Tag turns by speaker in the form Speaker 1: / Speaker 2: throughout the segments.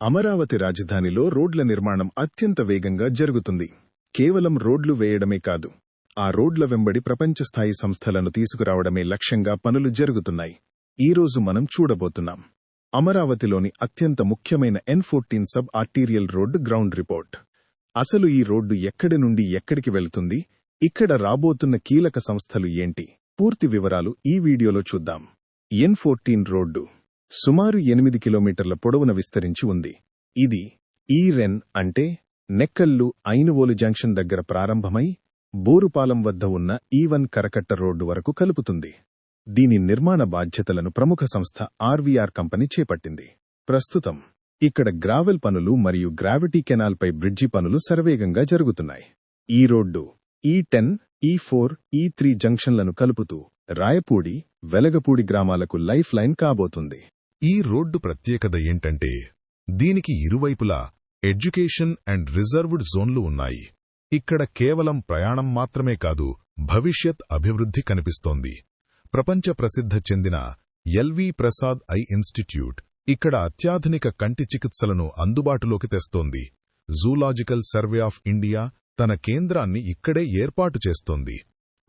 Speaker 1: అమరావతి రాజధానిలో రోడ్ల నిర్మాణం అత్యంత వేగంగా జరుగుతుంది. కేవలం రోడ్లు వేయడమే కాదు, ఆ రోడ్ల వెంబడి ప్రపంచస్థాయి సంస్థలను తీసుకురావడమే లక్ష్యంగా పనులు జరుగుతున్నాయి. ఈరోజు మనం చూడబోతున్నాం అమరావతిలోని అత్యంత ముఖ్యమైన N14 sub arterial road ground report. అసలు ఈ రోడ్డు ఎక్కడి నుండి ఎక్కడికి వెళుతుంది, ఇక్కడ రాబోతున్న కీలక సంస్థలు ఏంటి, పూర్తి వివరాలు ఈ వీడియోలో చూద్దాం. N14 రోడ్డు సుమారు 8 కిలోమీటర్ల పొడవున విస్తరించి ఉంది. ఇది ఈరెన్ అంటే నెక్కల్లు ఐనువోలు జంక్షన్ దగ్గర ప్రారంభమై బోరుపాలెం వద్ద ఉన్న E1 కరకట్ట రోడ్డు వరకు కలుపుతుంది. దీని నిర్మాణ బాధ్యతలను ప్రముఖ సంస్థ ఆర్వీఆర్ కంపెనీ చేపట్టింది. ప్రస్తుతం ఇక్కడ గ్రావెల్ పనులు మరియు గ్రావిటీ కెనాల్పై బ్రిడ్జి పనులు శరవేగంగా జరుగుతున్నాయి. ఈ రోడ్డు E10, E4, E3 జంక్షన్లను కలుపుతూ రాయపూడి, వెలగపూడి గ్రామాలకు లైఫ్ లైన్ కాబోతుంది.
Speaker 2: ఈ రోడ్డు ప్రత్యేకత ఏంటంటే దీనికి ఇరువైపులా ఎడ్యుకేషన్ అండ్ రిజర్వ్డ్ జోన్లు ఉన్నాయి. ఇక్కడ కేవలం ప్రయాణం మాత్రమే కాదు, భవిష్యత్ అభివృద్ధి కనిపిస్తోంది. ప్రపంచ ప్రసిద్ధ చెందిన ఎల్వి ప్రసాద్ ఐ ఇన్స్టిట్యూట్ ఇక్కడ అత్యాధునిక కంటి చికిత్సలను అందుబాటులోకి తెస్తోంది. జూలాజికల్ సర్వే ఆఫ్ ఇండియా తన కేంద్రాన్ని ఇక్కడే ఏర్పాటు చేస్తోంది.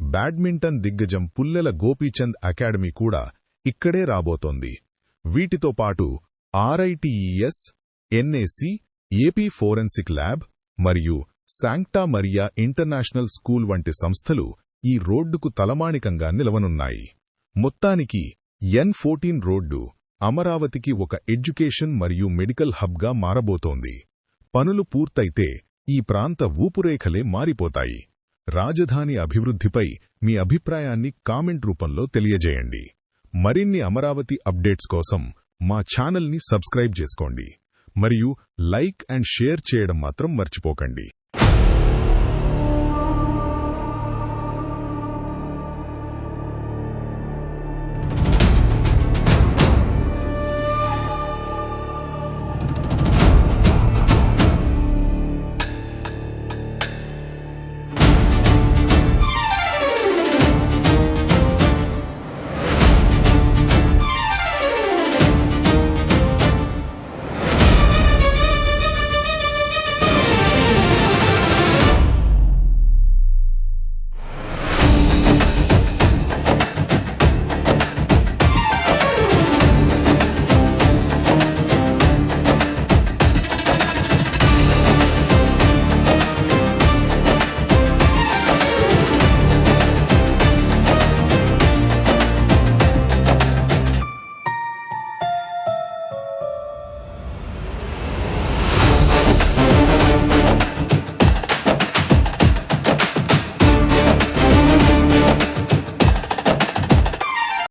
Speaker 2: బ్యాడ్మింటన్ దిగ్గజం పుల్లెల గోపీచంద్ అకాడమీ కూడా ఇక్కడే రాబోతోంది. వీటితో పాటు RITES, NAC, AP forensic lab మరియు శాంక్టా మరియా ఇంటర్నేషనల్ స్కూల్ వంటి సంస్థలు ఈ రోడ్డుకు తలమానికంగా నిలవనున్నాయి. మొత్తానికి N14 రోడ్డు అమరావతికి ఒక ఎడ్యుకేషన్ మరియు మెడికల్ హబ్గా మారబోతోంది. పనులు పూర్తయితే ఈ ప్రాంత ఊపురేఖలే మారిపోతాయి. రాజధాని అభివృద్ధిపై మీ అభిప్రాయాన్ని కామెంట్ రూపంలో తెలియజేయండి. మరిన్ని అమరావతి అప్డేట్స్ కోసం మా ఛానల్ని సబ్స్క్రైబ్ చేసుకోండి మరియు లైక్ అండ్ షేర్ చేయడం మాత్రం మర్చిపోకండి.